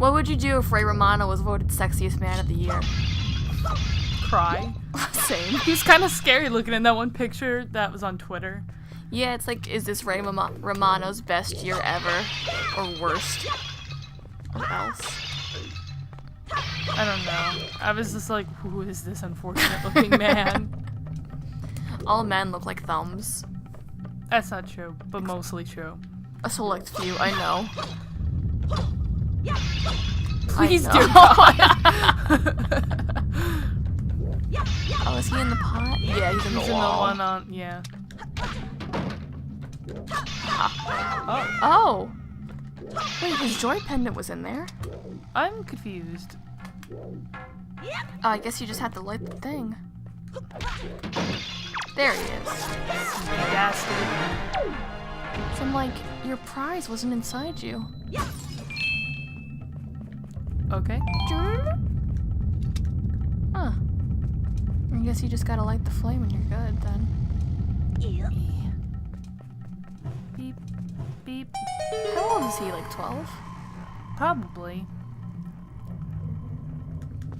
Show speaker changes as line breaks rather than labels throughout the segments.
What would you do if Ray Romano was voted sexiest man of the year?
Cry.
Same.
He's kind of scary looking in that one picture that was on Twitter.
Yeah, it's like, is this Ray Romano's best year ever? Or worst? Or else?
I don't know. I was just like, who is this unfortunate looking man?
All men look like thumbs.
That's not true, but mostly true.
A select few, I know.
Please
I
do
know.
God.
Oh, is he in the pot? Yeah, he's in the
He's in
wall.
the one on, yeah.
Oh. Wait, his joy pendant was in there?
I'm confused.
I guess you just have to light the thing. There he is.
Bastard.
So I'm like, your prize wasn't inside you.
Okay.
Huh. I guess you just gotta light the flame and you're good then.
Beep. Beep.
How old is he, like 12?
Probably.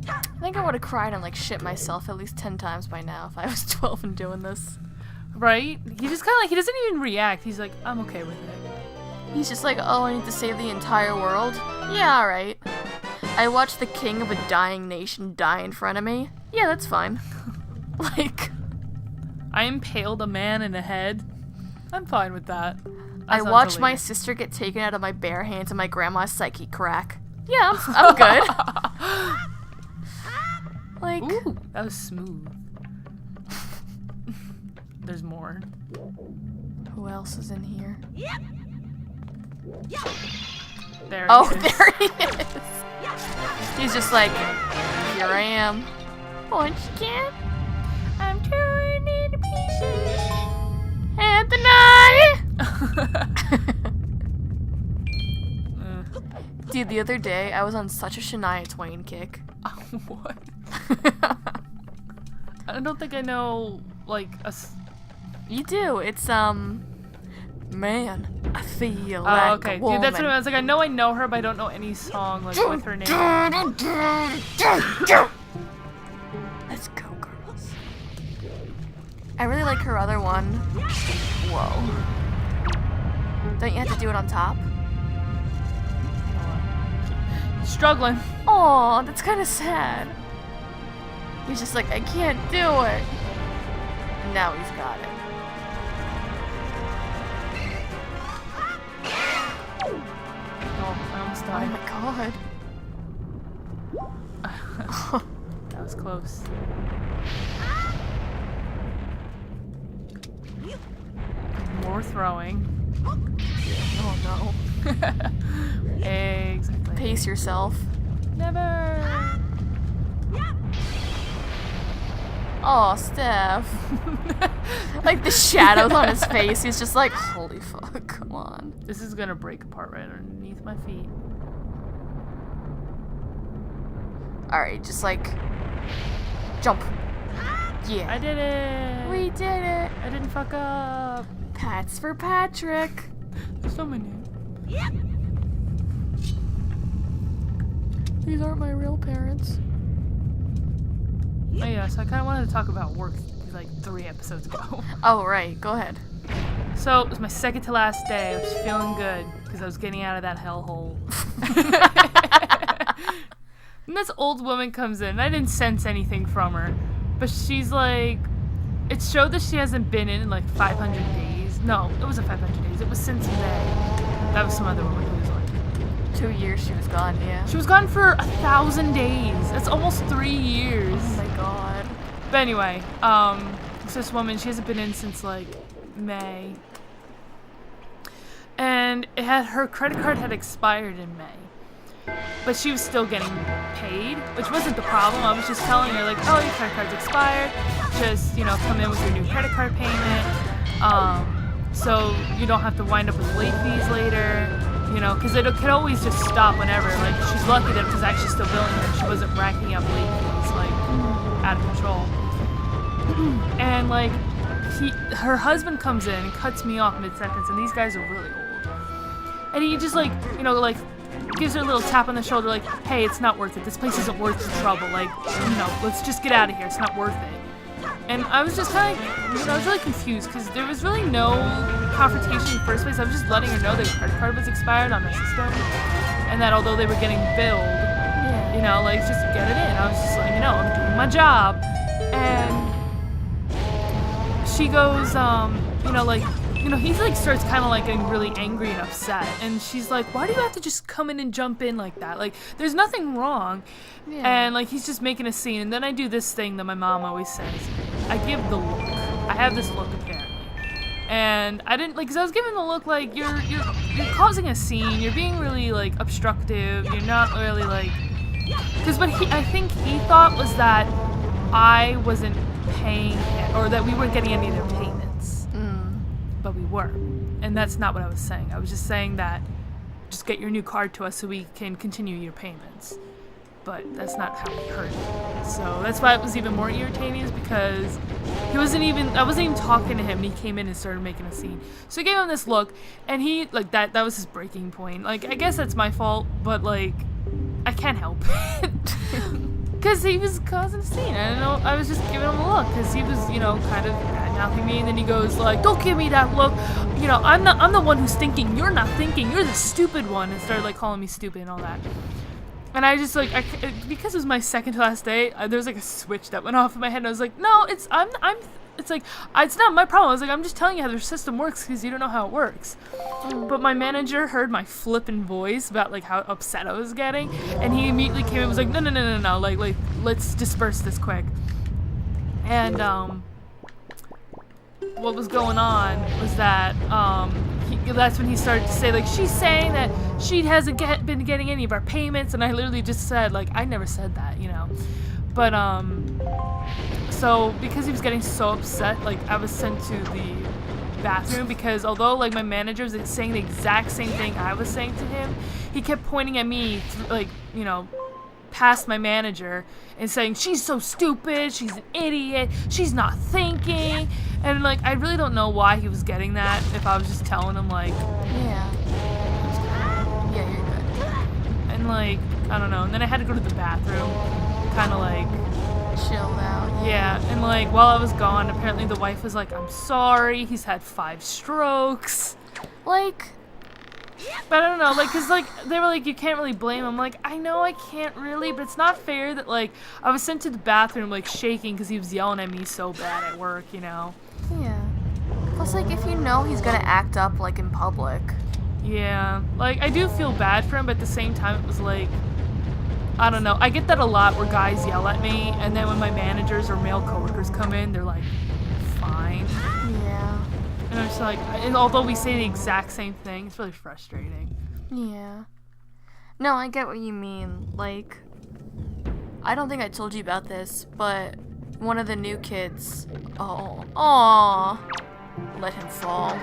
I think I would have cried and like shit myself at least 10 times by now if I was 12 and doing this.
Right? He just kind of like, he doesn't even react. He's like, I'm okay with it.
He's just like, oh, I need to save the entire world? Yeah, alright. I watched the king of a dying nation die in front of me? Yeah, that's fine. Like...
I impaled a man in the head. I'm fine with that.
I watched my sister get taken out of my bare hands and my grandma's psyche crack. Yeah, I'm good. Like...
Ooh, that was smooth. There's more.
Who else is in here?
There he
Oh,
is.
there he is. He's just like, here I am. Munchkin. I'm torn into pieces. And the knife. Dude, the other day I was on such a Shania Twain kick.
What? I don't think I know, like,
You do. It's, man, I feel like
okay.
a woman.
Dude, that's what I was like. I know her, but I don't know any song, like, with her name.
Let's go, girls. I really like her other one. Whoa. Don't you have to do it on top?
Struggling.
Aw, that's kind of sad. He's just like, I can't do it. And now he's got it.
Oh, I almost
Oh
died.
my god.
That was close. More throwing.
Oh no.
Exactly.
Pace yourself.
Never.
Oh, Steph. Like the shadows on his face. He's just like, holy fuck, come on.
This is gonna break apart right underneath my feet.
Alright, just like, jump. Yeah.
I did it.
We did it.
I didn't fuck up.
Pats for Patrick.
There's so many.
These aren't my real parents.
Oh yeah, so I kind of wanted to talk about work like 3 episodes ago.
Oh, right. Go ahead.
So it was my second to last day. I was feeling good because I was getting out of that hellhole. And this old woman comes in. And I didn't sense anything from her, but she's like, it showed that she hasn't been in like 500 days. No, it wasn't 500 days. It was since May. That was some other woman who was like,
2 years she was gone, yeah.
she was gone for 1,000 days. That's almost 3 years.
Oh my god.
But anyway, it's this woman, she hasn't been in since like May. And her credit card had expired in May. But she was still getting paid, which wasn't the problem. I was just telling her like, oh, your credit card's expired. Just, come in with your new credit card payment. So you don't have to wind up with late fees later. Because it could always just stop whenever. Like, she's lucky that it was actually still billing her and she wasn't racking up late fees, like, out of control. And, like, her husband comes in and cuts me off mid-sentence, and these guys are really old. And he just like, you know, like gives her a little tap on the shoulder like, hey, it's not worth it. This place isn't worth the trouble. Like, you know, let's just get out of here. It's not worth it. And I was just kind of, you know, I was really confused because there was really no confrontation in the first place. I was just letting her know that her credit card was expired on the system, and that although they were getting billed, you know, like, just get it in. I was just letting you know, I'm doing my job. And she goes, you know, like, you know, he like starts kind of like getting really angry and upset, and she's like, why do you have to just come in and jump in like that? Like, there's nothing wrong. And like, he's just making a scene. And then I do this thing that my mom always says, I give the look. I have this look apparently, and I didn't like, because I was giving the look like you're causing a scene, you're being really like obstructive, you're not really like, because what I think he thought was that I wasn't paying him, or that we weren't getting any of their payments. But we were. And that's not what I was saying. I was just saying that just get your new card to us so we can continue your payments. But that's not how he heard it. So that's why it was even more irritating, is because I wasn't even talking to him, and he came in and started making a scene. So I gave him this look, and he, like, that was his breaking point. Like, I guess that's my fault, but like, I can't help it. Because he was causing a scene. I don't know. I was just giving him a look because he was, you know, kind of bad-mouthing me. And then he goes like, "Don't give me that look. You know, I'm the one who's thinking. You're not thinking. You're the stupid one." And started like calling me stupid and all that. And I just like, because it was my second to last day, there was like a switch that went off in my head. And I was like, "No, it's like it's not my problem." I was like, "I'm just telling you how their system works because you don't know how it works." But my manager heard my flippin' voice about like how upset I was getting, and he immediately came and was like, "No, like let's disperse this quick." And what was going on was that that's when he started to say like, she's saying that she hasn't been getting any of our payments, and I literally just said like, I never said that, you know. But so because he was getting so upset, like, I was sent to the bathroom, because although like my manager was saying the exact same thing I was saying to him, he kept pointing at me like, you know, past my manager and saying, she's so stupid, she's an idiot, she's not thinking. And like, I really don't know why he was getting that, if I was just telling him like,
yeah, you're good.
And like, I don't know. And then I had to go to the bathroom, kind of like
chilled out.
Yeah, and like while I was gone, apparently the wife was like, I'm sorry, he's had 5 strokes.
Like,
but I don't know, like, cause like they were like, you can't really blame him. Like, I know I can't really, but it's not fair that like I was sent to the bathroom like shaking because he was yelling at me so bad at work, you know.
Yeah. Plus, like, if you know he's gonna act up like in public.
Yeah, like I do feel bad for him, but at the same time it was like, I don't know. I get that a lot where guys yell at me, and then when my managers or male coworkers come in, they're like, fine.
Yeah.
And I'm just like, and although we say the exact same thing, it's really frustrating.
Yeah. No, I get what you mean. Like, I don't think I told you about this, but one of the new kids, let him fall.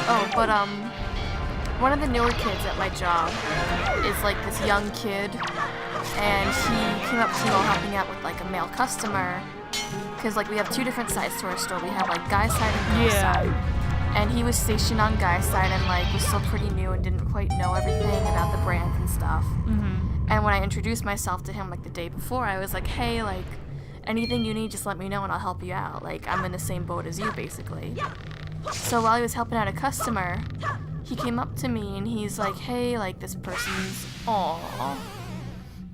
Oh, but one of the newer kids at my job is like this young kid, and he came up to me while helping out with like a male customer, because like we have 2 different sides to our store. We have like guy side and girl side, and he was stationed on guy side and like was still pretty new and didn't quite know everything about the brands and stuff. And when I introduced myself to him like the day before, I was like, hey, like, anything you need, just let me know and I'll help you out. Like, I'm in the same boat as you, basically. So while he was helping out a customer, he came up to me and he's like, hey, like, this person's,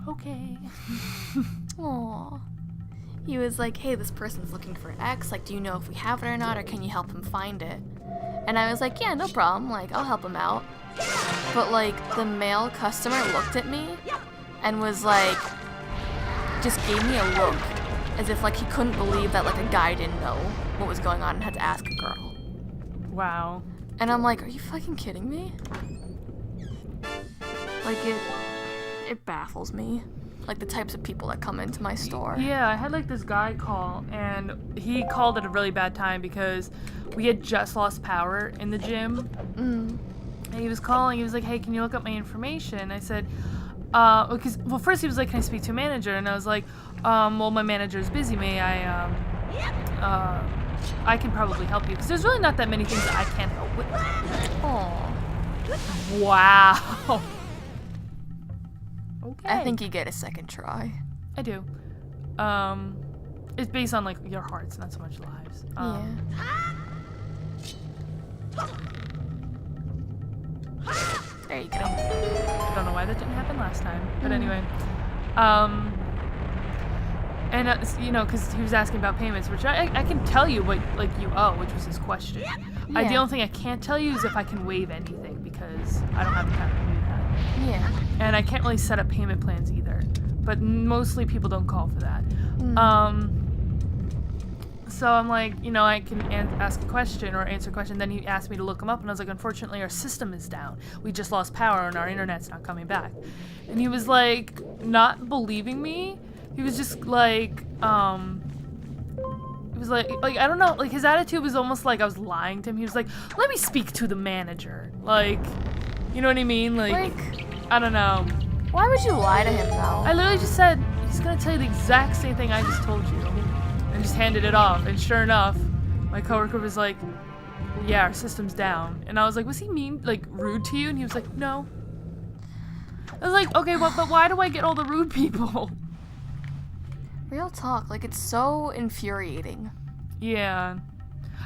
Okay.
He was like, hey, this person's looking for X, like, do you know if we have it or not, or can you help him find it? And I was like, yeah, no problem, like, I'll help him out. But, like, the male customer looked at me and was like, just gave me a look, as if, like, he couldn't believe that, like, a guy didn't know what was going on and had to ask a girl.
Wow.
And I'm like, are you fucking kidding me? Like, it baffles me. Like, the types of people that come into my store.
Yeah, I had, like, this guy call, and he called at a really bad time because we had just lost power in the gym. And he was calling, he was like, hey, can you look up my information? I said, well, first he was like, can I speak to a manager? And I was like, well, my manager's busy. May I, I can probably help you because there's really not that many things that I can't help with.
Oh.
Wow. Okay.
I think you get a second try.
I do. It's based on like your hearts, not so much lives.
Yeah. There you go.
I don't know why that didn't happen last time, but anyway. And you know, because he was asking about payments, which I can tell you what like you owe, which was his question.
Yeah.
The only thing I can't tell you is if I can waive anything because I don't have the time to do that.
Yeah.
And I can't really set up payment plans either, but mostly people don't call for that. So I'm like, you know, I can ask a question or answer a question. Then he asked me to look him up, and I was like, unfortunately, our system is down. We just lost power, and our internet's not coming back. And he was like, not believing me. He was just like, he was like I don't know, like his attitude was almost like I was lying to him. He was like, let me speak to the manager. Like, you know what I mean? Like I don't know.
Why would you lie to him though?
I literally just said, he's gonna tell you the exact same thing I just told you. And just handed it off. And sure enough, my coworker was like, yeah, our system's down. And I was like, was he mean, like rude to you? And he was like, no. I was like, okay, well, but why do I get all the rude people?
Real talk, like it's so infuriating.
Yeah.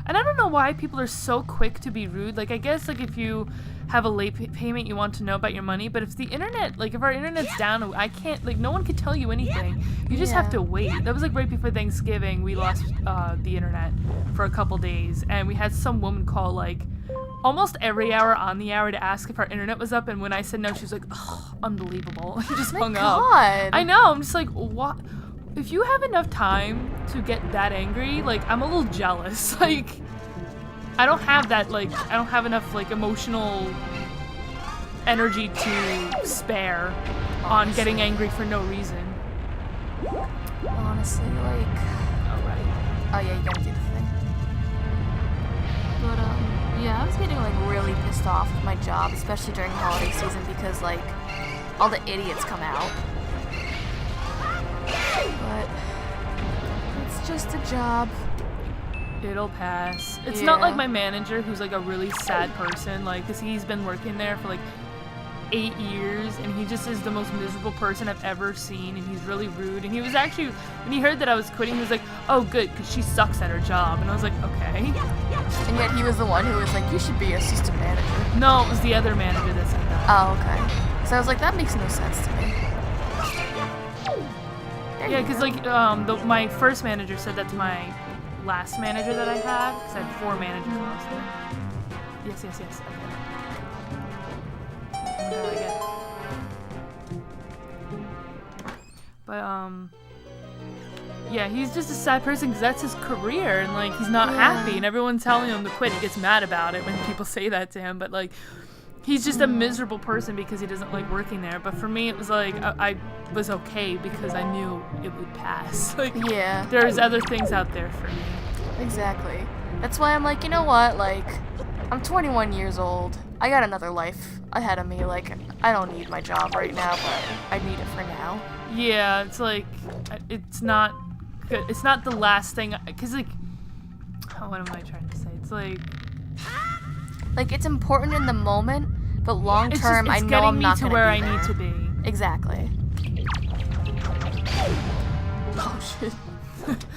And I don't know why people are so quick to be rude. Like, I guess, like, if you have a late payment, you want to know about your money. But if the internet, like, if our internet's down, I can't, like, no one can tell you anything. You just have to wait. That was, like, right before Thanksgiving. We lost the internet for a couple days. And we had some woman call, like, almost every hour on the hour to ask if our internet was up. And when I said no, she was like, oh, unbelievable. And just hung up. I know. I'm just like, what? If you have enough time to get that angry, like, I'm a little jealous. Like, I don't have that, like, I don't have enough, like, emotional energy to spare on getting angry for no reason.
Honestly, like...
Alright.
Oh yeah, you gotta do the thing. But, yeah, I was getting, like, really pissed off with my job, especially during holiday season, because, like, all the idiots come out. But it's just a job.
It'll pass. It's not like my manager, who's like a really sad person, like, because he's been working there for like 8 years, and he just is the most miserable person I've ever seen, and he's really rude. And he was actually, when he heard that I was quitting, he was like, oh good, because she sucks at her job. And I was like, okay.
And yet he was the one who was like, you should be assistant manager.
No, it was the other manager that said that.
Oh, okay. So I was like, that makes no sense to me.
Yeah, because like my first manager said that to my last manager that I had, because I had 4 managers when I was there. Yes, I get it. But yeah, he's just a sad person because that's his career, and like he's not happy, and everyone's telling him to quit. He gets mad about it when people say that to him, but like he's just a miserable person because he doesn't like working there. But for me, it was like I was okay because I knew it would pass. Like, there's other things out there for me.
Exactly. That's why I'm like, you know what? Like, I'm 21 years old. I got another life ahead of me. Like, I don't need my job right now, but I need it for now.
Yeah, it's like, it's not good. It's not the last thing, because like, what am I trying to say? It's like it's important in the moment, but long term, I know I'm not going to be where I need to be.
Exactly. Oh shit.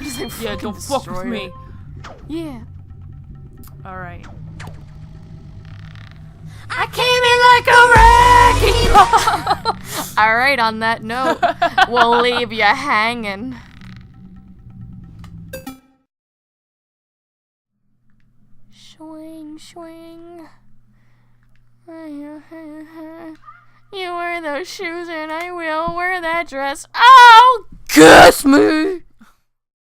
Just, like,
yeah, don't fuck with me.
Yeah.
Alright.
I came in like a wrecking ball. Alright, on that note, we'll leave you hanging. Swing, swing. You wear those shoes and I will wear that dress. Oh, kiss me!